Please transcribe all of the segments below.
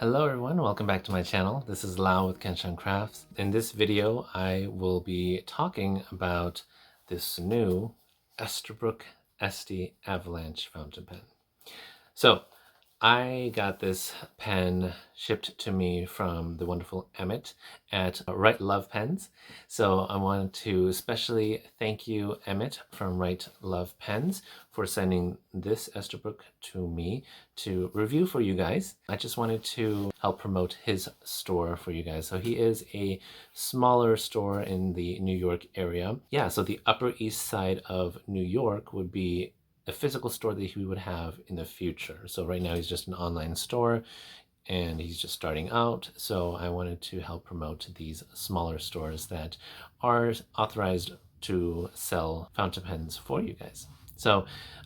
Hello everyone, welcome back to my channel. This is Lau with Schon Crafts. In this video, I will be talking about this new Esterbrook Estie Avalanche fountain pen. So, I got this pen shipped to me from the wonderful Amit at Right Love Pens. So I wanted to especially thank you, Amit from Right Love Pens, for sending this Esterbrook to me to review for you guys. I just wanted to help promote his store for you guys. So he is a smaller store in the New York area. Yeah, so the Upper East Side of New York would be a physical store that he would have in the future. So right now he's just an online store and he's just starting out. So I wanted to help promote these smaller stores that are authorized to sell fountain pens for you guys. So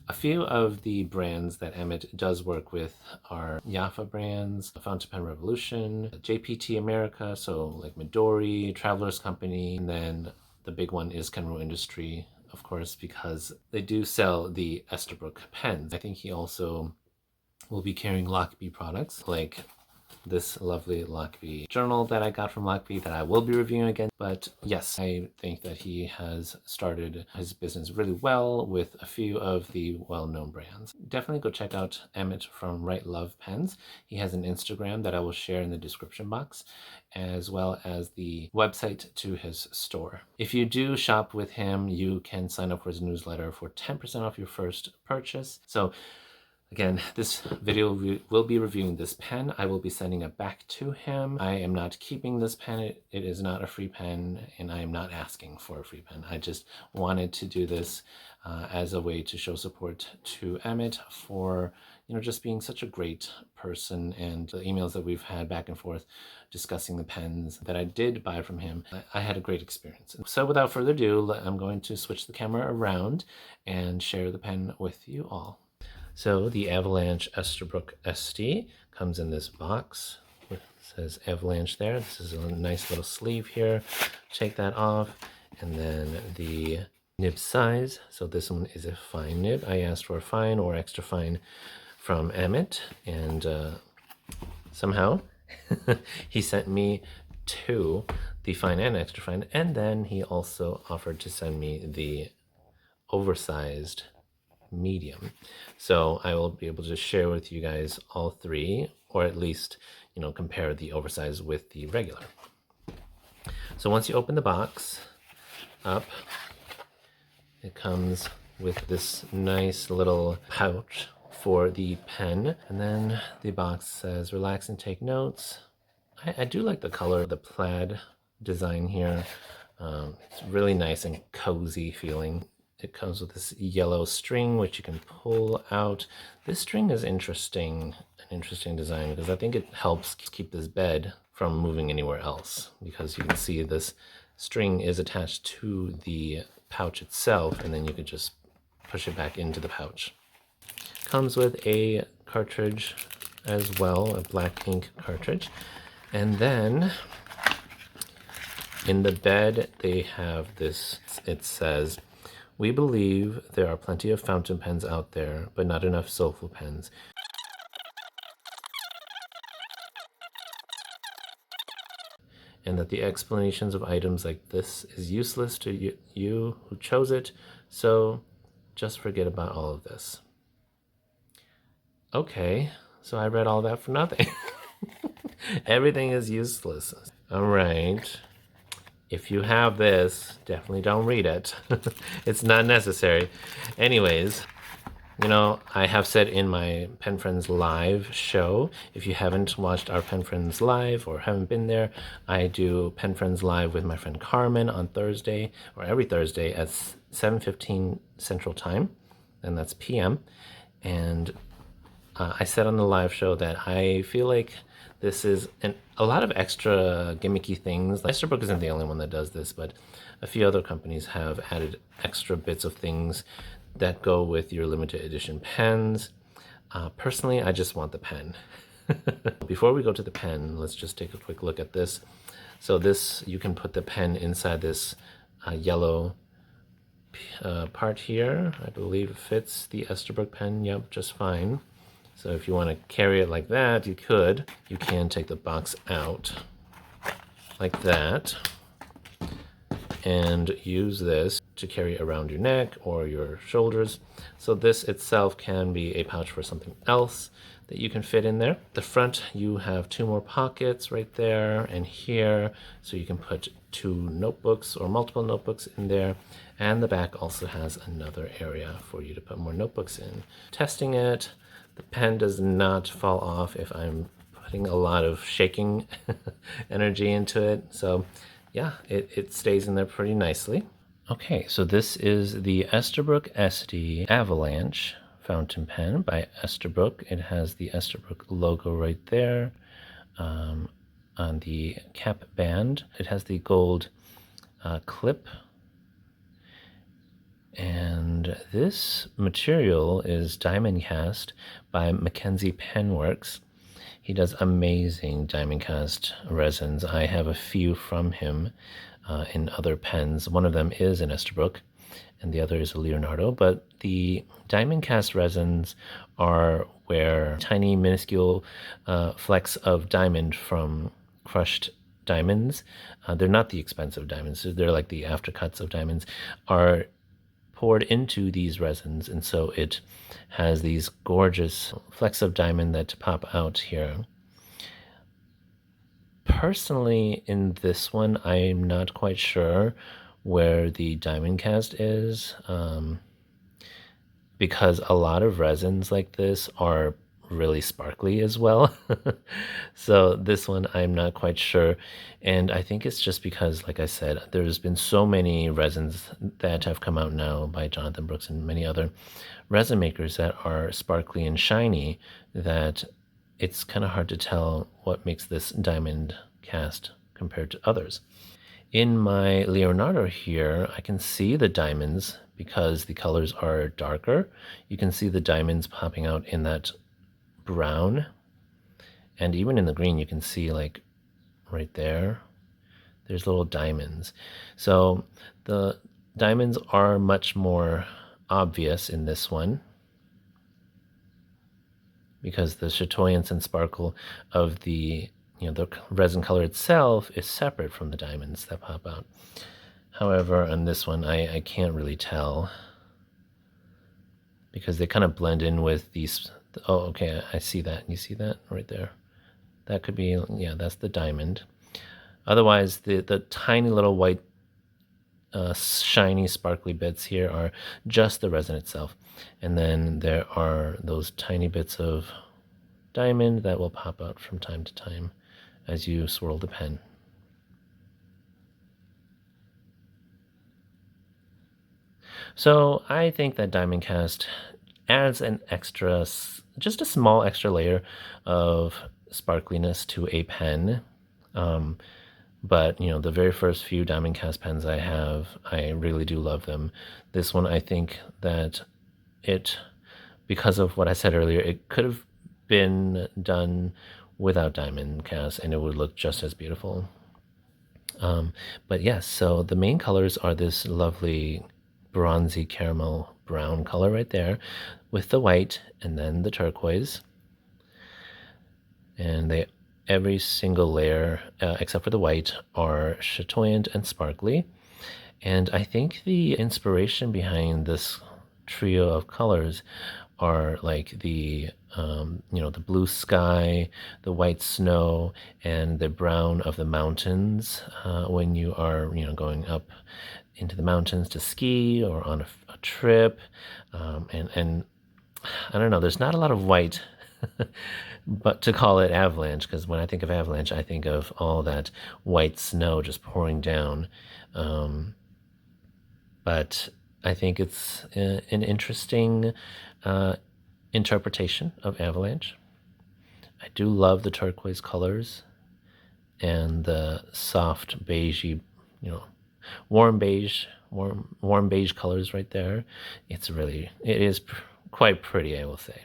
a few of the brands that Amit does work with are Yafa brands, Fountain Pen Revolution, JPT America, so like Midori, Traveler's Company, and then the big one is Kenro Industry, of course, because they do sell the Esterbrook pens. I think he also will be carrying Lockbee products like this lovely Lockbee journal that I got from Lockbee that I will be reviewing again. But yes, I think that he has started his business really well with a few of the well-known brands. Definitely go check out Emmett from Right Love Pens. He has an Instagram that I will share in the description box, as well as the website to his store. If you do shop with him, you can sign up for his newsletter for 10% off your first purchase. So again, this video will be reviewing this pen. I will be sending it back to him. I am not keeping this pen. It is not a free pen, and I am not asking for a free pen. I just wanted to do this as a way to show support to Amit for, just being such a great person, and the emails that we've had back and forth discussing the pens that I did buy from him. I had a great experience. So without further ado, I'm going to switch the camera around and share the pen with you all. So the Avalanche Esterbrook Estie comes in this box. It says Avalanche there. This is a nice little sleeve here. Take that off. And then the nib size. So this one is a fine nib. I asked for a fine or extra fine from Amit. And somehow he sent me two, the fine and extra fine. And then he also offered to send me the oversized medium. So I will be able to share with you guys all three, or at least, compare the oversized with the regular. So once you open the box up, it comes with this nice little pouch for the pen. And then the box says, relax and take notes. I do like the color, the plaid design here. It's really nice and cozy feeling. It comes with this yellow string, which you can pull out. This string is an interesting design, because I think it helps keep this bed from moving anywhere else, because you can see this string is attached to the pouch itself, and then you could just push it back into the pouch. Comes with a cartridge as well, a black ink cartridge. And then in the bed, they have this, it says, we believe there are plenty of fountain pens out there, but not enough soulful pens. And that the explanations of items like this is useless to you who chose it, so just forget about all of this. Okay, so I read all that for nothing. Everything is useless. All right. If you have this, definitely don't read it. It's not necessary. Anyways, I have said in my Pen Friends Live show, if you haven't watched our Pen Friends Live or haven't been there, I do Pen Friends Live with my friend Carmen on Thursday, or every Thursday at 7:15 Central Time, and that's PM. And I said on the live show that I feel like this is a lot of extra gimmicky things. Esterbrook isn't the only one that does this, but a few other companies have added extra bits of things that go with your limited edition pens. Personally, I just want the pen. Before we go to the pen, let's just take a quick look at this. So this, you can put the pen inside this yellow part here. I believe it fits the Esterbrook pen, yep, just fine. So if you want to carry it like that, you could. You can take the box out like that and use this to carry around your neck or your shoulders. So this itself can be a pouch for something else that you can fit in there. The front, you have 2 more pockets right there and here, so you can put 2 notebooks or multiple notebooks in there. And the back also has another area for you to put more notebooks in. Testing it, the pen does not fall off if I'm putting a lot of shaking energy into it. So yeah, it stays in there pretty nicely. Okay, so this is the Esterbrook Estie Avalanche fountain pen by Esterbrook. It has the Esterbrook logo right there on the cap band. It has the gold clip. And this material is diamond cast by Mackenzie Penworks. He does amazing diamond cast resins. I have a few from him in other pens. One of them is an Esterbrook and the other is a Leonardo, but the diamond cast resins are where tiny minuscule flecks of diamond from crushed diamonds, they're not the expensive diamonds, they're like the aftercuts of diamonds, are poured into these resins, and so it has these gorgeous flecks of diamond that pop out here. Personally, in this one, I'm not quite sure where the diamond cast is, because a lot of resins like this are really sparkly as well. So this one I'm not quite sure, and I think it's just because, like I said, there's been so many resins that have come out now by Jonathan Brooks and many other resin makers that are sparkly and shiny that it's kind of hard to tell what makes this diamond cast compared to others. In my Leonardo here, I can see the diamonds because the colors are darker. You can see the diamonds popping out in that brown, and even in the green you can see, like right there, there's little diamonds. So the diamonds are much more obvious in this one because the chatoyance and sparkle of the the resin color itself is separate from the diamonds that pop out. However, on this one I can't really tell because they kind of blend in with these. Oh, okay, I see that. You see that right there? That could be, yeah, that's the diamond. Otherwise, the tiny little white, shiny, sparkly bits here are just the resin itself. And then there are those tiny bits of diamond that will pop out from time to time as you swirl the pen. So I think that diamond cast adds an extra, just a small extra layer of sparkliness to a pen. But the very first few diamond cast pens I have, I really do love them. This one, I think that because of what I said earlier, it could have been done without diamond cast and it would look just as beautiful. But yes, so the main colors are this lovely bronzy caramel brown color right there with the white and then the turquoise. And every single layer, except for the white, are chatoyant and sparkly. And I think the inspiration behind this trio of colors are like the blue sky, the white snow, and the brown of the mountains when you are going up into the mountains to ski or on a trip. And I don't know, there's not a lot of white but to call it Avalanche, because when I think of Avalanche, I think of all that white snow just pouring down. But I think it's an interesting interpretation of Avalanche. I do love the turquoise colors and the soft beigey, warm beige colors right there. It is quite pretty, I will say.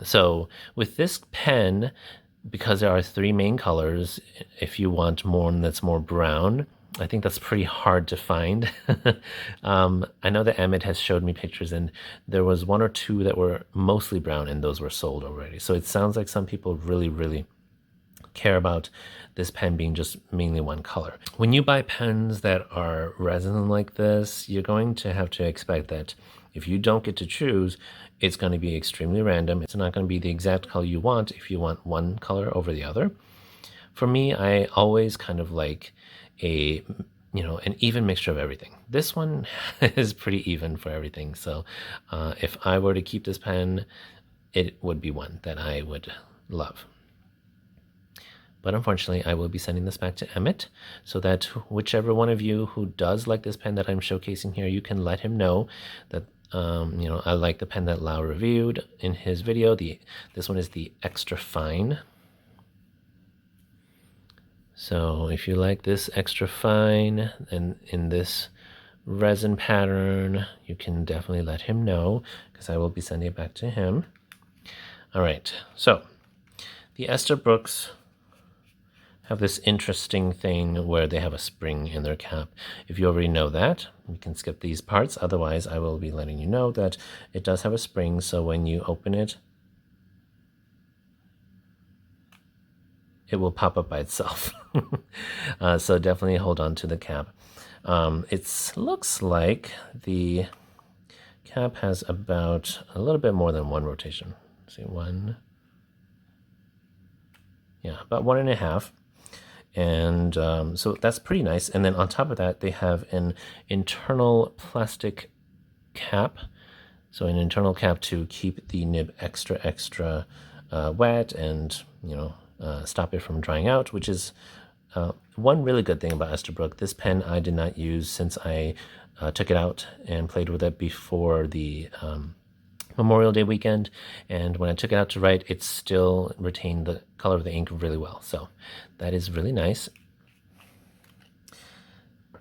So with this pen, because there are 3 main colors, if you want one that's more brown, I think that's pretty hard to find. I know that Amit has showed me pictures, and there was one or two that were mostly brown, and those were sold already. So it sounds like some people really, really care about this pen being just mainly one color. When you buy pens that are resin like this, you're going to have to expect that if you don't get to choose, it's going to be extremely random. It's not going to be the exact color you want if you want one color over the other. For me, I always kind of like an even mixture of everything. This one is pretty even for everything. So if I were to keep this pen, it would be one that I would love. But unfortunately, I will be sending this back to Amit so that whichever one of you who does like this pen that I'm showcasing here, you can let him know that, I like the pen that Lau reviewed in his video. This one is the Extra Fine. So if you like this Extra Fine and in this resin pattern, you can definitely let him know because I will be sending it back to him. All right, so the Esterbrook's have this interesting thing where they have a spring in their cap. If you already know that, you can skip these parts. Otherwise, I will be letting you know that it does have a spring. So when you open it, it will pop up by itself. So definitely hold on to the cap. It looks like the cap has about a little bit more than one rotation. Let's see, one. Yeah, about 1.5. And so that's pretty nice. And then on top of that, they have an internal plastic cap. So an internal cap to keep the nib extra wet and, stop it from drying out, which is one really good thing about Esterbrook. This pen I did not use since I took it out and played with it before the Memorial Day weekend, and when I took it out to write, it still retained the color of the ink really well. So that is really nice.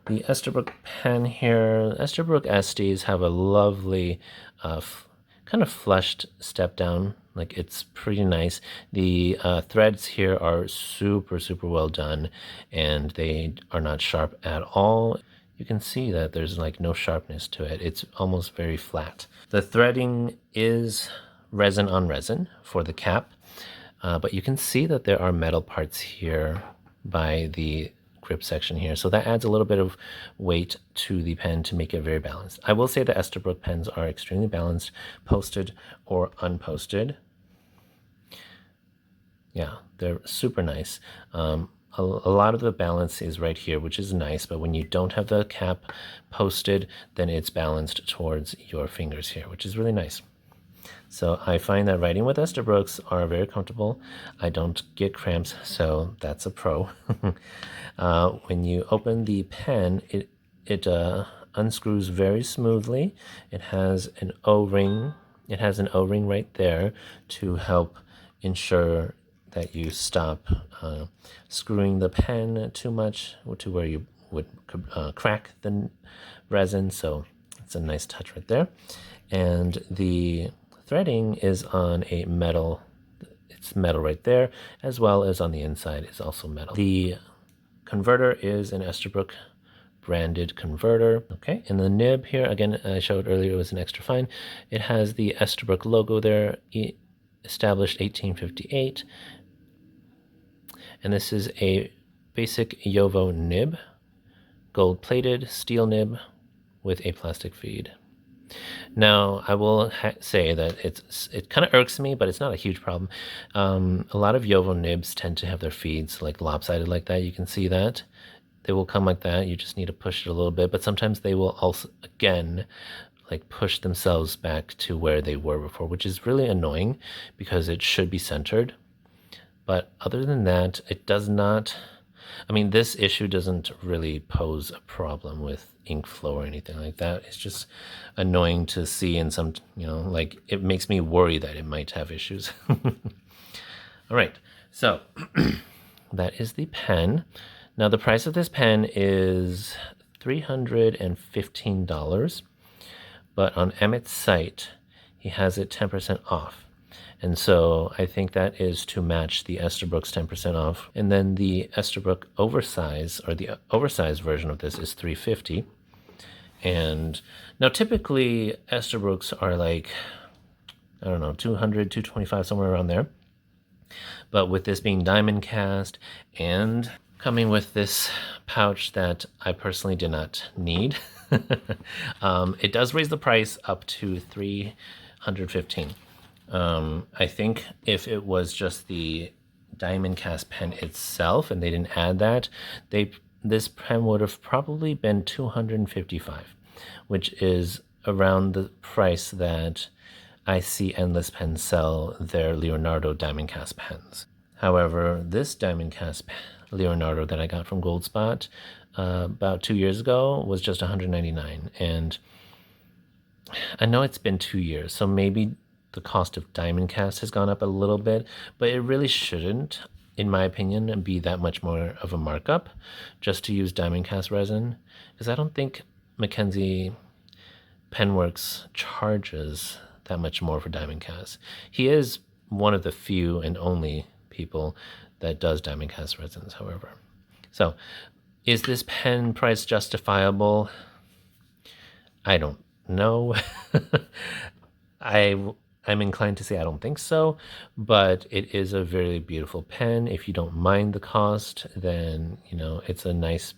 The Esterbrook pen here, Esterbrook Estes have a lovely kind of flushed step down. Like, it's pretty nice. The threads here are super well done, and they are not sharp at all. You can see that there's like no sharpness to it. It's almost very flat. The threading is resin on resin for the cap, but you can see that there are metal parts here by the grip section here. So that adds a little bit of weight to the pen to make it very balanced. I will say the Esterbrook pens are extremely balanced, posted or unposted. Yeah, they're super nice. A lot of the balance is right here, which is nice, but when you don't have the cap posted, then it's balanced towards your fingers here, which is really nice. So I find that writing with Esterbrook's are very comfortable. I don't get cramps, so that's a pro. When you open the pen, it unscrews very smoothly. It has an O-ring. It has an O-ring right there to help ensure that you stop screwing the pen too much to where you would crack the resin. So it's a nice touch right there. And the threading is on a metal, it's metal right there, as well as on the inside is also metal. The converter is an Esterbrook branded converter. Okay, and the nib here, again, I showed earlier, it was an Extra Fine. It has the Esterbrook logo there, established 1858. And this is a basic Yovo nib, gold-plated steel nib with a plastic feed. Now, I will say that it kind of irks me, but it's not a huge problem. A lot of Yovo nibs tend to have their feeds like lopsided like that. You can see that. They will come like that. You just need to push it a little bit, but sometimes they will also, again, like push themselves back to where they were before, which is really annoying because it should be centered. But other than that, it does not, I mean, this issue doesn't really pose a problem with ink flow or anything like that. It's just annoying to see in some, like it makes me worry that it might have issues. All right, so that is the pen. Now the price of this pen is $315, but on Amit's site, he has it 10% off. And so I think that is to match the Esterbrook's 10% off. And then the Esterbrook oversize, or the oversized version of this, is $350. And now typically Esterbrook's are like, I don't know, 200, 225, somewhere around there. But with this being diamond cast and coming with this pouch that I personally did not need, it does raise the price up to $315. I think if it was just the diamond cast pen itself and they didn't add that, this pen would have probably been $255, which is around the price that I see Endless Pens sell their Leonardo diamond cast pens. However, this diamond cast Leonardo that I got from Goldspot about 2 years ago was just $199, and I know it's been 2 years, so maybe the cost of diamond cast has gone up a little bit, but it really shouldn't, in my opinion, be that much more of a markup just to use diamond cast resin, because I don't think Mackenzie Penworks charges that much more for diamond cast. He is one of the few and only people that does diamond cast resins, however. So is this pen price justifiable? I don't know. I'm inclined to say I don't think so, but it is a very beautiful pen. If you don't mind the cost, then, you know, it's a nice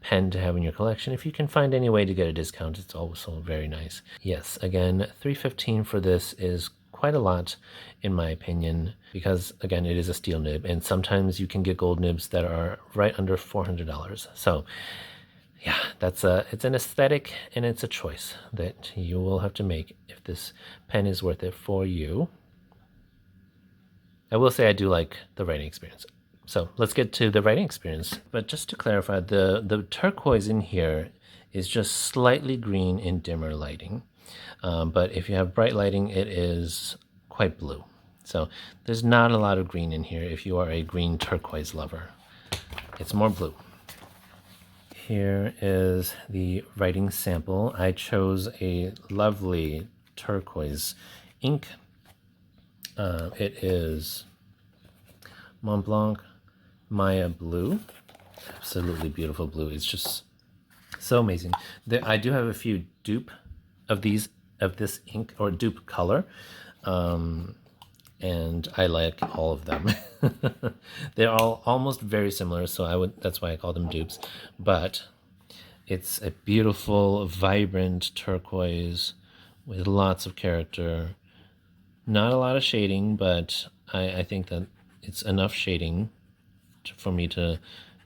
pen to have in your collection. If you can find any way to get a discount, it's also very nice. Yes, again, $315 for this is quite a lot, in my opinion, because, again, it is a steel nib, and sometimes you can get gold nibs that are right under $400. So yeah, it's an aesthetic and it's a choice that you will have to make if this pen is worth it for you. I will say I do like the writing experience. So let's get to the writing experience. But just to clarify, the turquoise in here is just slightly green in dimmer lighting. But if you have bright lighting, it is quite blue. So there's not a lot of green in here if you are a green turquoise lover. It's more blue. Here is the writing sample. I chose a lovely turquoise ink. It is Mont Blanc Maya Blue. Absolutely beautiful blue. It's just so amazing. I do have a few dupe of this ink, or dupe color. And I like all of them. They're all almost very similar, so that's why I call them dupes. But it's a beautiful, vibrant turquoise with lots of character. Not a lot of shading, but I think that it's enough shading for me to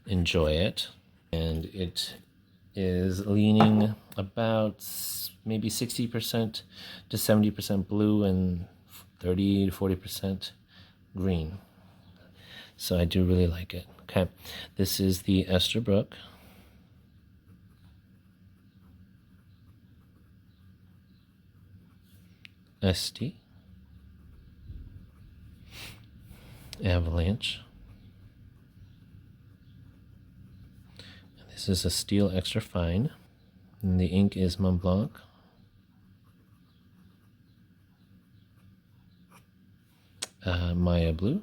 enjoy it. And it is leaning about maybe 60% to 70% blue and 30 to 40% green. So I do really like it. Okay, this is the Esterbrook. Estie. Avalanche. And this is a steel extra fine. And the ink is Mont Blanc. Maya Blue.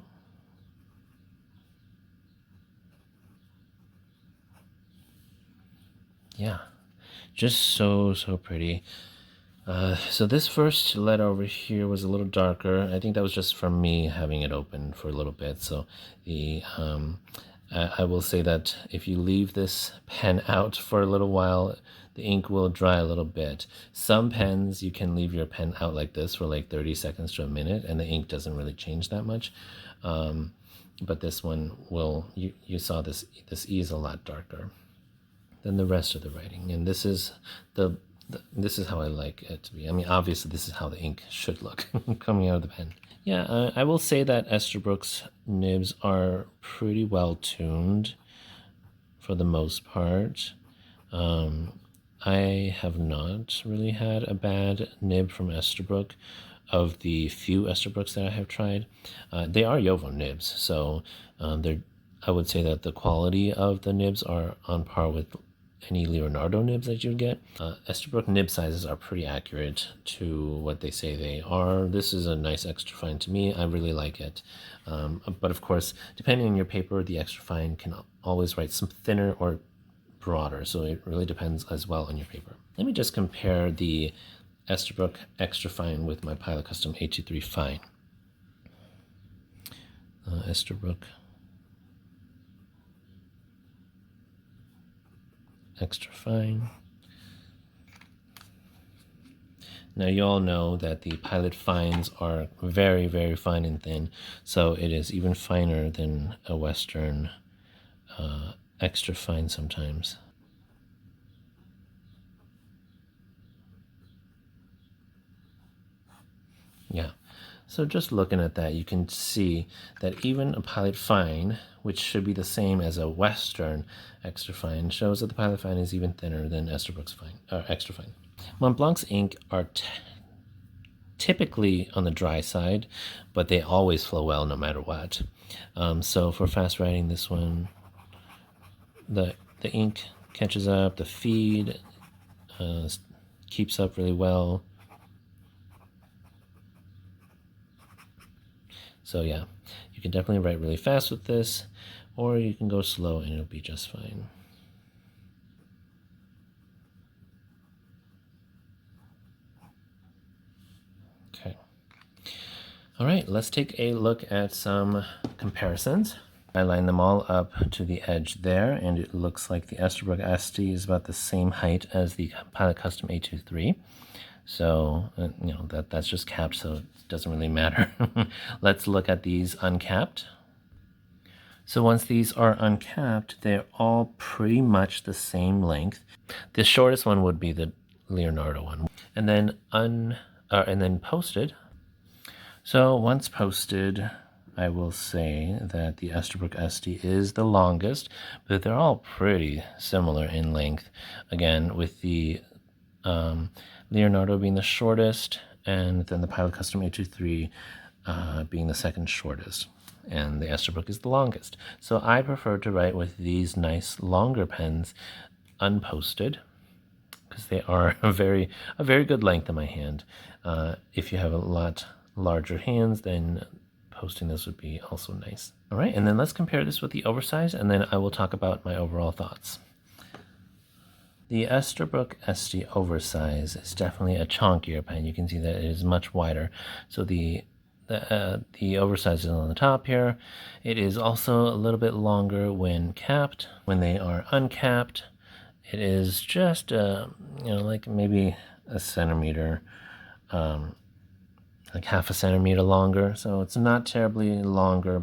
Yeah, just so pretty. So this first letter over here was a little darker. I think that was just from me having it open for a little bit. So the I will say that if you leave this pen out for a little while, the ink will dry a little bit. Some pens, you can leave your pen out like this for like 30 seconds to a minute, and the ink doesn't really change that much. But this one will, you saw this E is a lot darker than the rest of the writing. And this is this is how I like it to be. I mean, obviously this is how the ink should look coming out of the pen. Yeah, I will say that Esterbrook's nibs are pretty well tuned for the most part. I have not really had a bad nib from Esterbrook. Of the few Esterbrook's that I have tried, they are Yovo nibs, so I would say that the quality of the nibs are on par with any Leonardo nibs that you'd get. Esterbrook nib sizes are pretty accurate to what they say they are. This is a nice extra fine to me. I really like it. But of course, depending on your paper, the extra fine can always write some thinner or broader. So it really depends as well on your paper. Let me just compare the Esterbrook extra fine with my Pilot Custom A23 fine. Esterbrook extra fine. Now you all know that the Pilot fines are very, very fine and thin, so it is even finer than a Western extra fine sometimes. Yeah, so just looking at that, you can see that even a Pilot fine, which should be the same as a Western extra fine, shows that the Pilot fine is even thinner than Esterbrook's fine, or extra fine. Mont Blanc's ink are typically on the dry side, but they always flow well no matter what. So for fast writing, this one, the ink catches up, the feed keeps up really well. So yeah, you can definitely write really fast with this, or you can go slow and it'll be just fine. Okay. All right, let's take a look at some comparisons. I line them all up to the edge there, and it looks like the Esterbrook Estie is about the same height as the Pilot Custom A23. So, you know, that's just capped, so it doesn't really matter. Let's look at these uncapped. So once these are uncapped, they're all pretty much the same length. The shortest one would be the Leonardo one. And then posted. So once posted, I will say that the Esterbrook Estie is the longest, but they're all pretty similar in length. Again, with the Leonardo being the shortest, and then the Pilot Custom A23 being the second shortest, and the Esterbrook is the longest. So I prefer to write with these nice longer pens unposted, because they are a very good length in my hand. If you have a lot larger hands, then posting this would be also nice. All right, and then let's compare this with the oversized, and then I will talk about my overall thoughts. The Esterbrook Estie Oversize is definitely a chunkier pen. You can see that it is much wider. So the oversize is on the top here. It is also a little bit longer when capped. When they are uncapped, it is just like maybe a centimeter, like half a centimeter longer. So it's not terribly longer.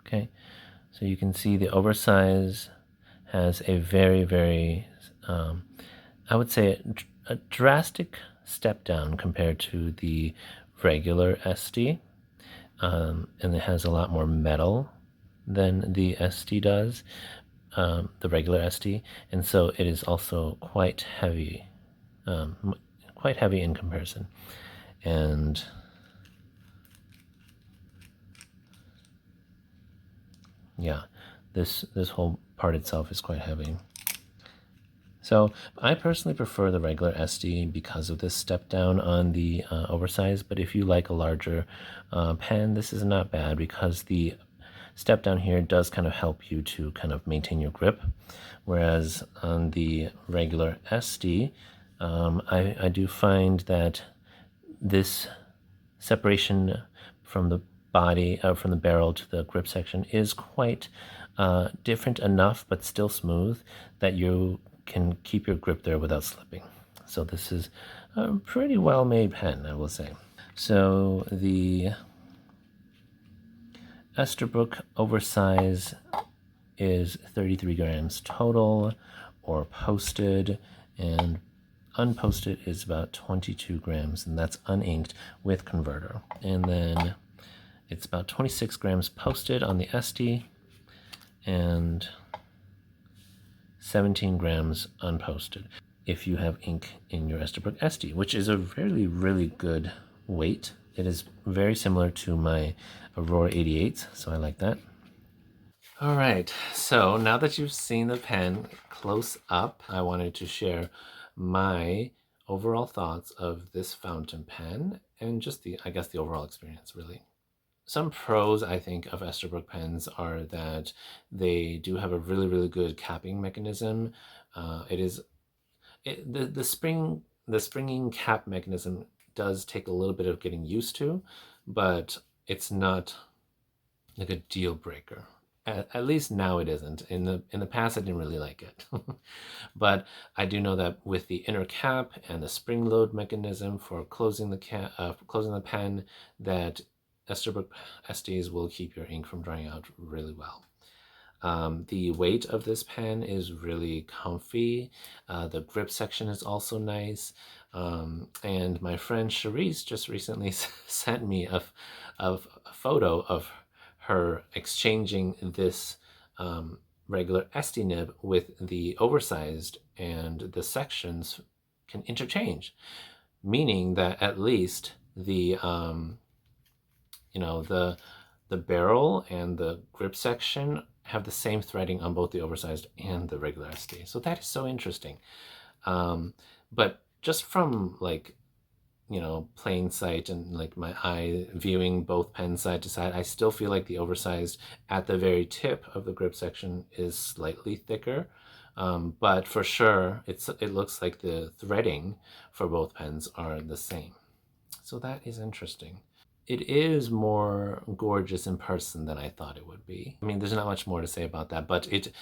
Okay, so you can see the oversize has a very I would say a drastic step down compared to the regular Estie, and it has a lot more metal than the Estie does, the regular Estie, and so it is also quite heavy in comparison. And yeah, this whole part itself is quite heavy. So I personally prefer the regular Estie because of this step down on the oversize, but if you like a larger pen, this is not bad because the step down here does kind of help you to kind of maintain your grip, whereas on the regular Estie, I do find that this separation from the body, from the barrel to the grip section is quite different enough, but still smooth, that you can keep your grip there without slipping. So this is a pretty well-made pen, I will say. So the Esterbrook Oversize is 33 grams total, or posted, and unposted is about 22 grams, and that's uninked with converter. And then it's about 26 grams posted on the Estie, and 17 grams unposted if you have ink in your Esterbrook Estie, which is a really good weight. It is very similar to my Aurora 88s, so I like that. All right, so now that you've seen the pen close up, I wanted to share my overall thoughts of this fountain pen and just I guess the overall experience really. Some pros I think of Esterbrook pens are that they do have a really, really good capping mechanism. The springing cap mechanism does take a little bit of getting used to, but it's not like a deal breaker. At least now it isn't. In the past, I didn't really like it, but I do know that with the inner cap and the spring load mechanism for closing the pen, that Esterbrook Estes will keep your ink from drying out really well. The weight of this pen is really comfy. The grip section is also nice. And my friend Charisse just recently sent me a photo of her exchanging this regular Estie nib with the oversized, and the sections can interchange, meaning that at least the the barrel and the grip section have the same threading on both the oversized and the regular Estie. So that is so interesting. But just from like, plain sight and like my eye viewing both pens side to side, I still feel like the oversized at the very tip of the grip section is slightly thicker. But for sure, it looks like the threading for both pens are the same. So that is interesting. It is more gorgeous in person than I thought it would be. I mean, there's not much more to say about that, but it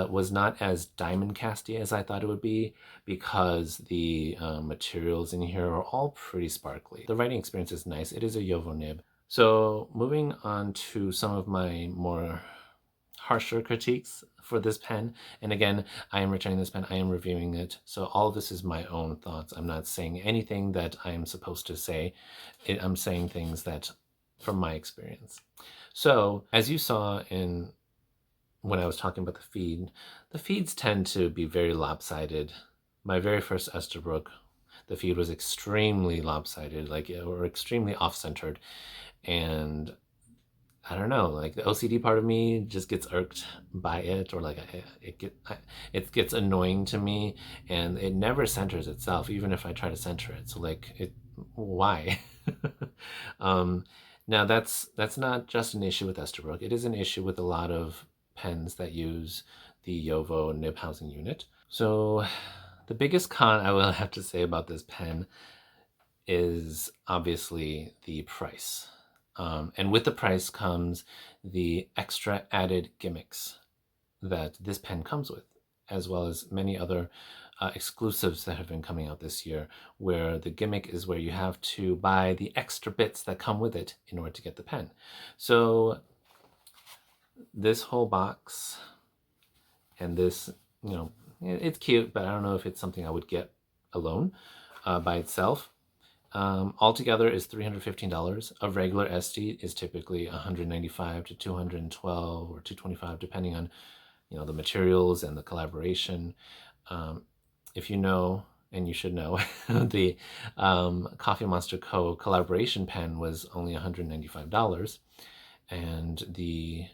was not as diamond casty as I thought it would be, because the materials in here are all pretty sparkly. The writing experience is nice. It is a Yovo nib. So moving on to some of my more harsher critiques for this pen. And again, I am returning this pen, I am reviewing it. So all of this is my own thoughts. I'm not saying anything that I am supposed to say. I'm saying things that from my experience. So as you saw in when I was talking about the feeds tend to be very lopsided. My very first Esterbrook, the feed was extremely lopsided, or extremely off-centered. And I don't know, like the OCD part of me just gets irked by it, or like it gets annoying to me, and it never centers itself, even if I try to center it. So like, why? Now that's not just an issue with Esterbrook. It is an issue with a lot of pens that use the Yovo nib housing unit. So the biggest con I will have to say about this pen is obviously the price. And with the price comes the extra added gimmicks that this pen comes with, as well as many other exclusives that have been coming out this year, where the gimmick is where you have to buy the extra bits that come with it in order to get the pen. So this whole box and this, it's cute, but I don't know if it's something I would get alone by itself. Altogether is $315. A regular Estie is typically $195 to $212 or $225, depending on the materials and the collaboration. If you know, and you should know, the Coffee Monster Co. collaboration pen was only $195, and the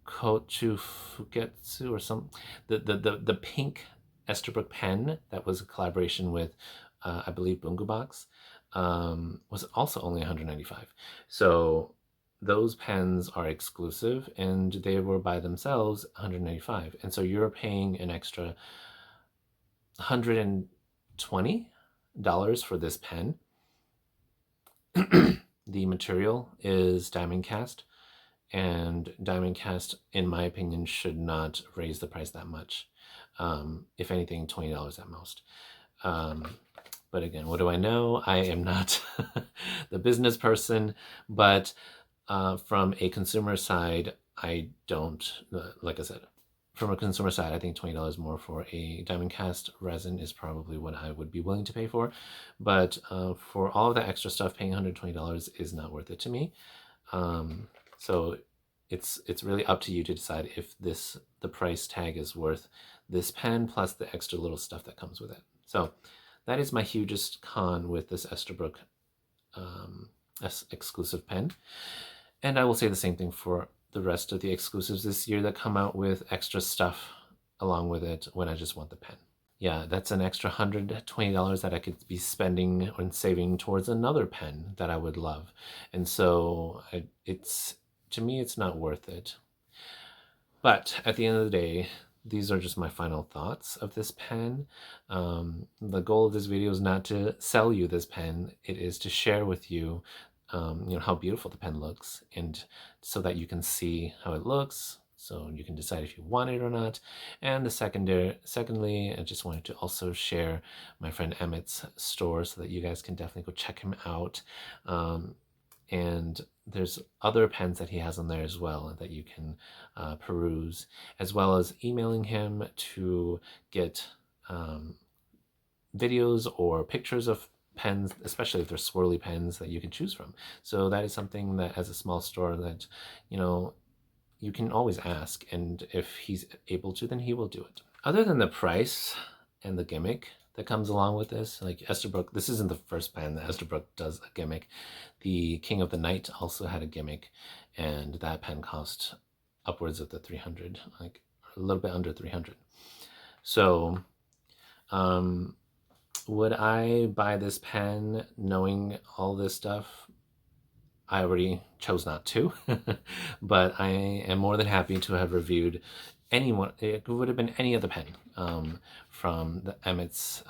Kochu Fugetsu or the pink Esterbrook pen that was a collaboration with I believe Bungu Box, was also only $195. So those pens are exclusive, and they were by themselves $195. And so you're paying an extra $120 for this pen. The material is diamond cast, and diamond cast, in my opinion, should not raise the price that much. If anything, $20 at most. But again, what do I know? I am not the business person, but from a consumer side, I don't, like I said, from a consumer side, I think $20 more for a diamond cast resin is probably what I would be willing to pay for. But for all of that extra stuff, paying $120 is not worth it to me. So it's really up to you to decide if the price tag is worth this pen plus the extra little stuff that comes with it. So that is my hugest con with this Esterbrook exclusive pen. And I will say the same thing for the rest of the exclusives this year that come out with extra stuff along with it when I just want the pen. Yeah, that's an extra $120 that I could be spending and saving towards another pen that I would love. And so to me, it's not worth it. But at the end of the day, these are just my final thoughts of this pen. The goal of this video is not to sell you this pen. It is to share with you, how beautiful the pen looks, and so that you can see how it looks, so you can decide if you want it or not. And secondly, I just wanted to also share my friend Amit's store so that you guys can definitely go check him out. And there's other pens that he has on there as well that you can peruse, as well as emailing him to get videos or pictures of pens, especially if they're swirly pens that you can choose from. So that is something that, as a small store, that you can always ask, and if he's able to, then he will do it. Other than the price and the gimmick that comes along with this, like Esterbrook, this isn't the first pen that Esterbrook does a gimmick. The King of the Night also had a gimmick, and that pen cost upwards of the 300, like a little bit under 300. So would I buy this pen knowing all this stuff? I already chose not to, but I am more than happy to have reviewed anyone. It would have been any other pen from the Amit's,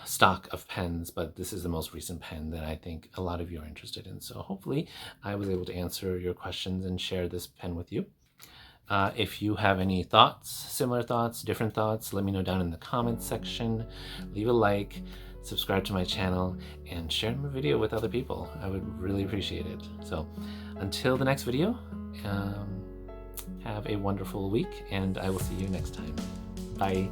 stock of pens, but this is the most recent pen that I think a lot of you are interested in. So hopefully I was able to answer your questions and share this pen with you. If you have any thoughts, similar thoughts, different thoughts, let me know down in the comments section. Leave a like, subscribe to my channel, and share my video with other people. I would really appreciate it. So until the next video, have a wonderful week, and I will see you next time. Bye.